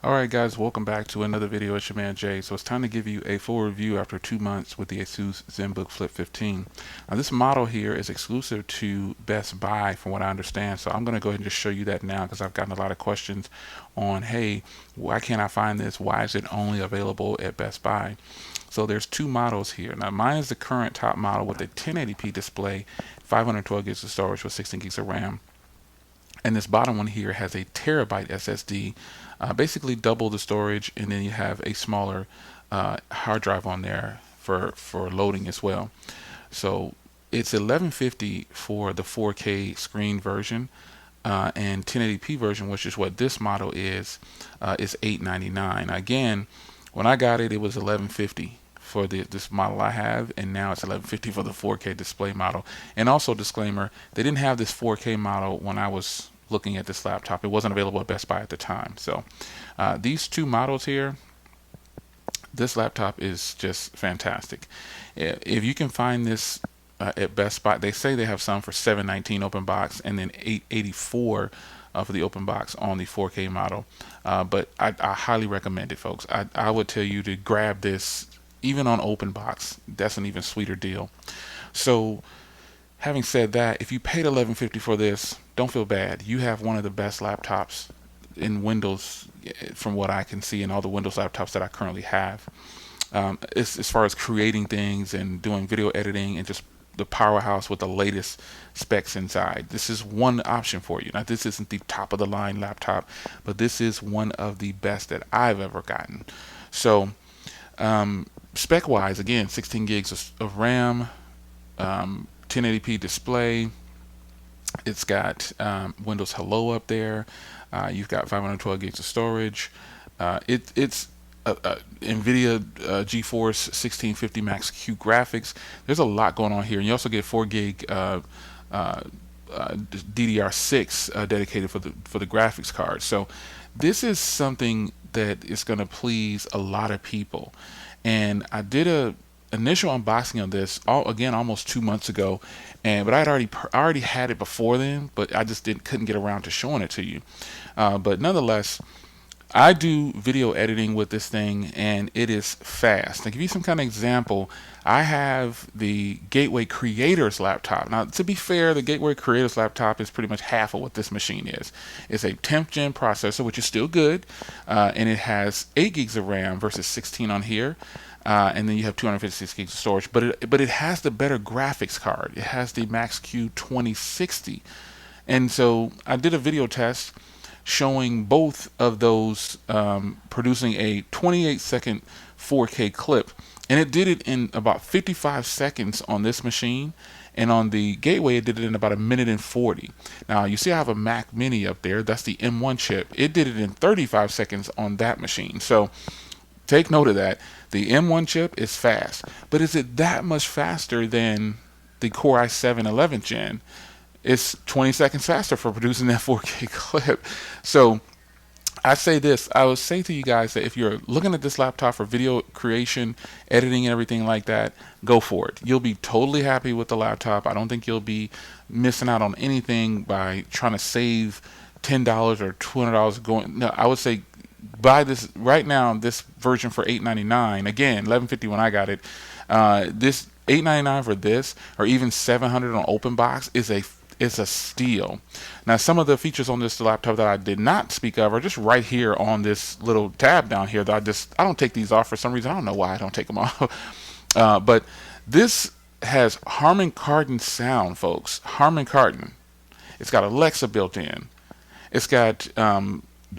Alright guys, welcome back to another video. It's your man Jay. So it's time to give you a full review after 2 months with the Asus Zenbook Flip 15. Now this model here is exclusive to Best Buy from what I understand. So I'm going to go ahead and just show you that now because I've gotten a lot of questions on, hey, why can't I find this? Why is it only available at Best Buy? So there's two models here. Now mine is the current top model with a 1080p display, 512 gigs of storage with 16 gigs of RAM. And this bottom one here has a terabyte SSD, basically double the storage, and then you have a smaller hard drive on there for loading as well. So it's 1150 for the 4K screen version, and 1080p version, which is what this model is $899. Again, when I got it, it was 1150 for this model I have, and now it's 1150 for the 4K display model. And also, disclaimer, they didn't have this 4K model when I was looking at this laptop. It wasn't available at Best Buy at the time. So these two models here, this laptop is just fantastic. If you can find this at Best Buy, they say they have some for $719 open box and then $884 for the open box on the 4K model. But I highly recommend it, folks. I would tell you to grab this even on open box. That's an even sweeter deal. So having said that, if you paid $1150 for this, don't feel bad. You have one of the best laptops in Windows, from what I can see, in all the Windows laptops that I currently have. As far as creating things and doing video editing and just the powerhouse with the latest specs inside. This is one option for you. Now, this isn't the top of the line laptop, but this is one of the best that I've ever gotten. So, spec wise, again, 16 gigs of RAM, 1080p display. It's got Windows Hello up there. You've got 512 gigs of storage. It's NVIDIA GeForce 1650 Max Q graphics. There's a lot going on here, and you also get 4 gig DDR6 dedicated for the graphics card. So this is something that is going to please a lot of people. And I did a initial unboxing of this again almost 2 months ago, but I already had it before then, but I just couldn't get around to showing it to you. But nonetheless, I do video editing with this thing, and it is fast. To give you some kind of example, I have the Gateway Creators laptop. Now, to be fair, the Gateway Creators laptop is pretty much half of what this machine is. It's a 10th gen processor, which is still good, and it has 8 gigs of RAM versus 16 on here. And then you have 256 gigs of storage, but it has the better graphics card. It has the Max-Q 2060, and so I did a video test showing both of those, producing a 28-second 4K clip, and it did it in about 55 seconds on this machine, and on the Gateway it did it in about 1 minute and 40. Now you see I have a Mac Mini up there. That's the M1 chip. It did it in 35 seconds on that machine. So take note of that. The M1 chip is fast, but is it that much faster than the Core i7 11th gen? It's 20 seconds faster for producing that 4K clip. So I would say to you guys that if you're looking at this laptop for video creation, editing, and everything like that, go for it. You'll be totally happy with the laptop. I don't think you'll be missing out on anything by trying to save $10 or $200 going. No, I would say buy this right now, this version for $899. Again, $1150 when I got it. This $899 for this, or even $700 on open box, is a steal. Now, some of the features on this laptop that I did not speak of are just right here on this little tab down here that I don't take these off for some reason. I don't know why I don't take them off. But this has Harman Kardon sound, folks. Harman Kardon. It's got Alexa built in. It's got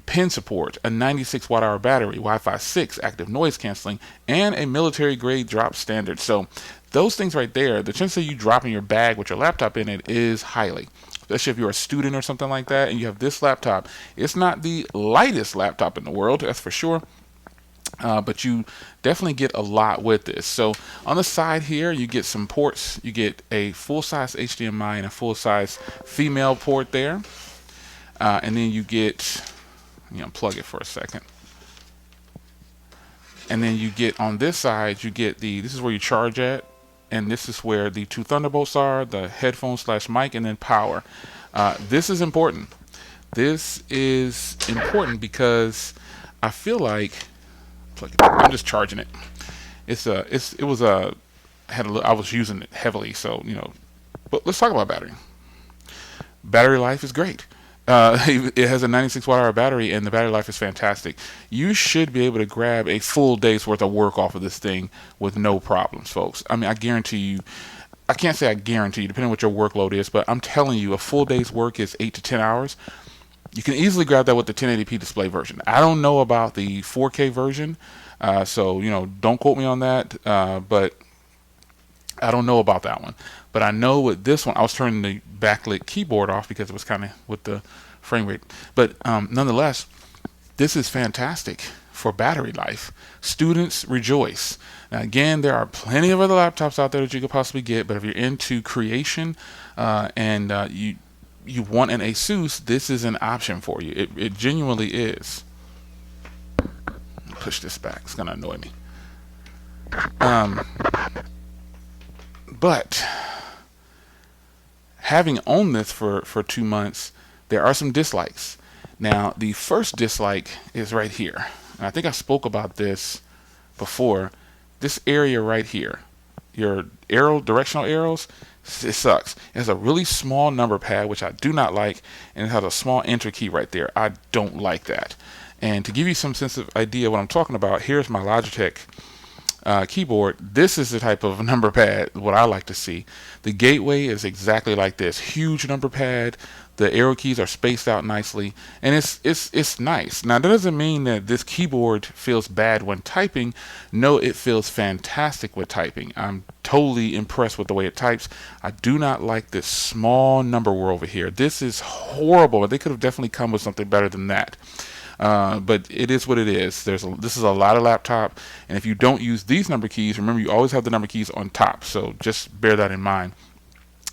pin support, a 96 watt hour battery, Wi-Fi 6, active noise canceling, and a military grade drop standard. So those things right there, the chance of you dropping your bag with your laptop in it is highly, especially if you're a student or something like that and you have this laptop. It's not the lightest laptop in the world, that's for sure. But you definitely get a lot with this. So on the side here, you get some ports. You get a full-size HDMI and a full-size female port there. And then you get, unplug it for a second. And then you get on this side, you get this is where you charge at, and this is where the two Thunderbolts are, the headphone / mic, and then power. This is important. This is important because I feel like I'm just charging it. It was a I was using it heavily, so But let's talk about battery. Battery life is great. It has a 96 watt hour battery, and the battery life is fantastic. You should be able to grab a full day's worth of work off of this thing with no problems, folks. I mean, I guarantee you. I can't say I guarantee you, depending on what your workload is, but I'm telling you, a full day's work is 8 to 10 hours. You can easily grab that with the 1080p display version. I don't know about the 4K version, so don't quote me on that. But I don't know about that one. But I know with this one, I was turning the backlit keyboard off because it was kind of with the frame rate. But nonetheless, this is fantastic for battery life. Students rejoice. Now, again, there are plenty of other laptops out there that you could possibly get, but if you're into creation and you want an Asus, this is an option for you. It genuinely is. Push this back. It's gonna annoy me. But having owned this for 2 months, there are some dislikes. Now, the first dislike is right here. And I think I spoke about this before. This area right here, your directional arrows, it sucks. It has a really small number pad, which I do not like, and it has a small enter key right there. I don't like that. And to give you some sense of idea of what I'm talking about, here's my Logitech keyboard. This is the type of number pad what I like to see. The gateway is exactly like this, huge number pad. The arrow keys are spaced out nicely, and it's nice. Now, that doesn't mean that this keyboard feels bad when typing. No, it feels fantastic with typing. I'm totally impressed with the way it types. I do not like this small number word over here. This is horrible. They could have definitely come with something better than that. But it is what it is. This is a lot of laptop, and if you don't use these number keys, remember you always have the number keys on top. So just bear that in mind.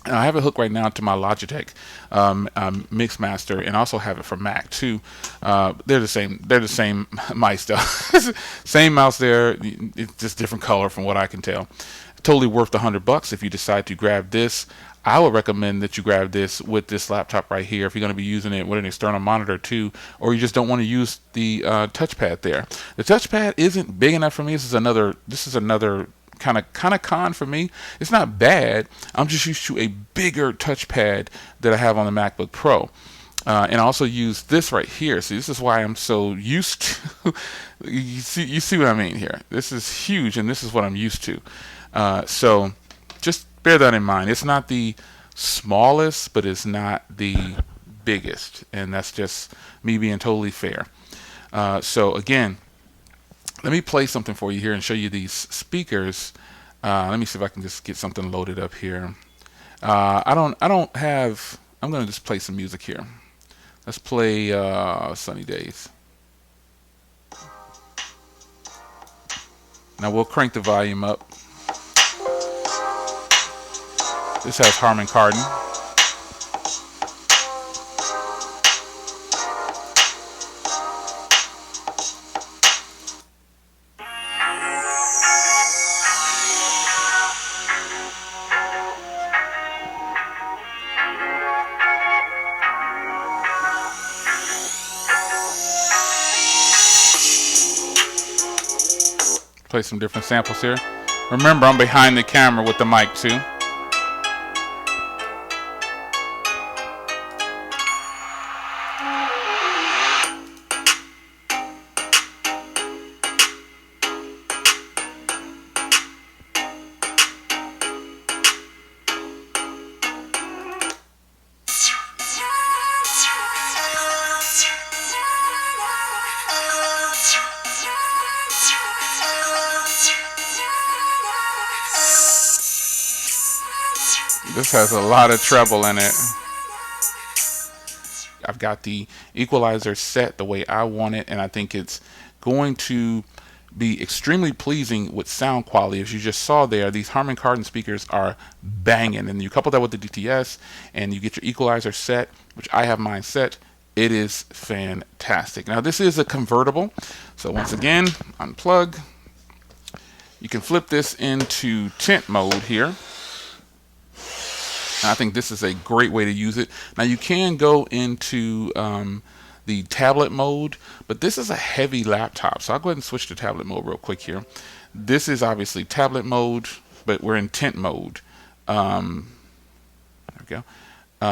And I have it hooked right now to my Logitech Mixmaster, and also have it for Mac too. They're the same. They're the same mice though. Same mouse there. It's just different color from what I can tell. Totally worth the $100 if you decide to grab this. I would recommend that you grab this with this laptop right here if you're going to be using it with an external monitor too, or you just don't want to use the touchpad there. The touchpad isn't big enough for me. This is another kind of con for me. It's not bad. I'm just used to a bigger touchpad that I have on the MacBook Pro. And I also use this right here. See, this is why I'm so used to. you see what I mean here. This is huge, and this is what I'm used to. So just bear that in mind. It's not the smallest, but it's not the biggest, and that's just me being totally fair. So again, let me play something for you here and show you these speakers. Let me see if I can just get something loaded up here. I don't have. I'm gonna just play some music here. Let's play Sunny Days. Now we'll crank the volume up. This has Harman Kardon. Play some different samples here. Remember, I'm behind the camera with the mic too. This has a lot of treble in it. I've got the equalizer set the way I want it, and I think it's going to be extremely pleasing with sound quality. As you just saw there, these Harman Kardon speakers are banging, and you couple that with the DTS, and you get your equalizer set, which I have mine set. It is fantastic. Now, this is a convertible, so once again, unplug. You can flip this into tint mode here. And I think this is a great way to use it. Now you can go into the tablet mode, but this is a heavy laptop. So I'll go ahead and switch to tablet mode real quick here. This is obviously tablet mode, but we're in tent mode. There we go.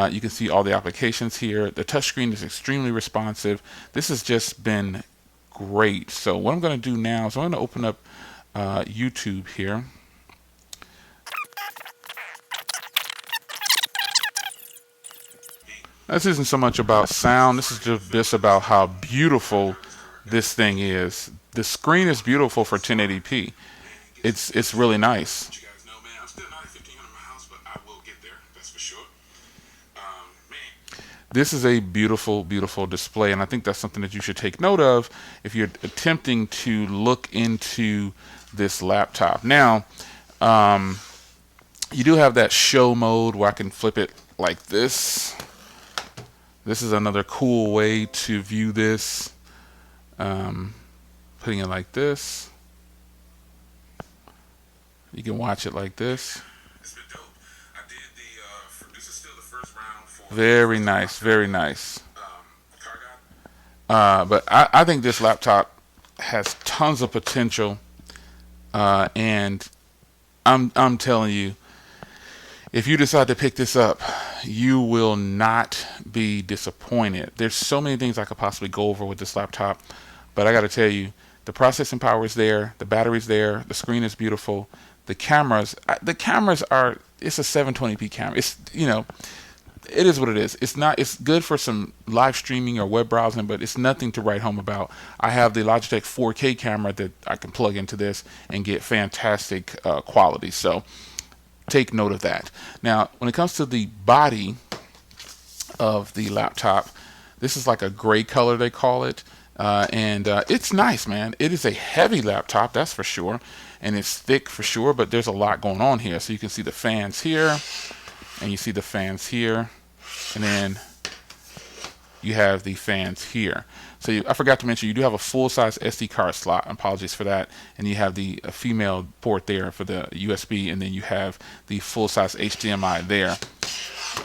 You can see all the applications here. The touchscreen is extremely responsive. This has just been great. So what I'm going to do now is I'm going to open up YouTube here. This isn't so much about sound. This is just about how beautiful this thing is. The screen is beautiful for 1080p. It's really nice. This is a beautiful, beautiful display, and I think that's something that you should take note of if you're attempting to look into this laptop. Now, you do have that show mode where I can flip it like this. This is another cool way to view this. Putting it like this. You can watch it like this. Very nice, very nice. But I think this laptop has tons of potential, and I'm telling you, if you decide to pick this up, you will not be disappointed. There's so many things I could possibly go over with this laptop, but I got to tell you, the processing power is there, the battery's there, the screen is beautiful, the cameras are. It's a 720p camera. It's it is what it is. It's good for some live streaming or web browsing, but it's nothing to write home about. I have the Logitech 4K camera that I can plug into this and get fantastic quality. So take note of that. Now, when it comes to the body of the laptop, this is like a gray color, they call it. And it's nice, man. It is a heavy laptop, that's for sure. And it's thick for sure, but there's a lot going on here. So you can see the fans here. And you see the fans here, and then you have the fans here. So I forgot to mention, you do have a full-size SD card slot. Apologies for that. And you have the female port there for the USB, and then you have the full-size HDMI there.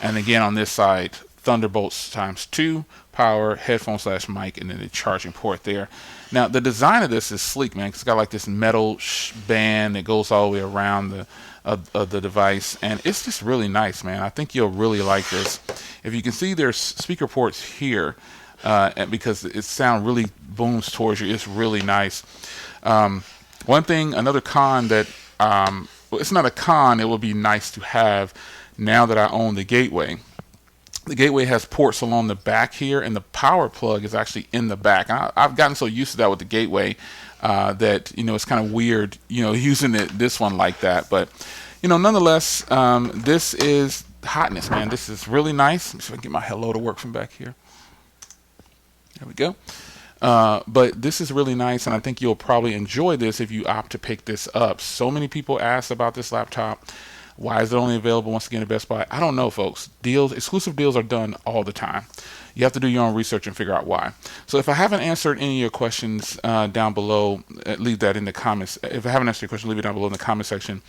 And again, on this side, Thunderbolts ×2, power, headphone/mic, and then the charging port there. Now, the design of this is sleek, man. It's got like this metal band that goes all the way around the device, and it's just really nice, man. I think you'll really like this. If you can see, there's speaker ports here, and because it sound really booms towards you. It's really nice. One thing, another con that well, it's not a con. It would be nice to have now that I own the Gateway. The Gateway has ports along the back here, and the power plug is actually in the back. I've gotten so used to that with the Gateway that it's kind of weird, using this one like that. But nonetheless, this is hotness, man. This is really nice. Let me see if I can get my hello to work from back here. There we go. But this is really nice, and I think you'll probably enjoy this if you opt to pick this up. So many people ask about this laptop. Why is it only available once again at Best Buy? I don't know, folks. Exclusive deals are done all the time. You have to do your own research and figure out why. So if I haven't answered any of your questions down below, leave that in the comments. If I haven't answered your question, leave it down below in the comment section.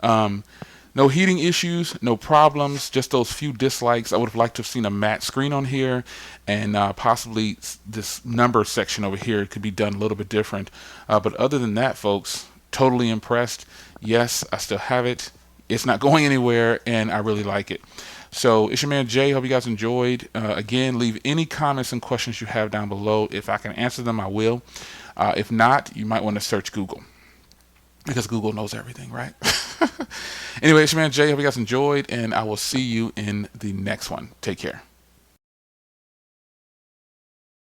No heating issues, no problems, just those few dislikes. I would have liked to have seen a matte screen on here, and possibly this number section over here could be done a little bit different. But other than that, folks, totally impressed. Yes, I still have it. It's not going anywhere, and I really like it. So it's your man Jay. Hope you guys enjoyed. Again, leave any comments and questions you have down below. If I can answer them, I will. If not, you might want to search Google, because Google knows everything, right? Anyway, it's your man Jay. Hope you guys enjoyed, and I will see you in the next one. Take care.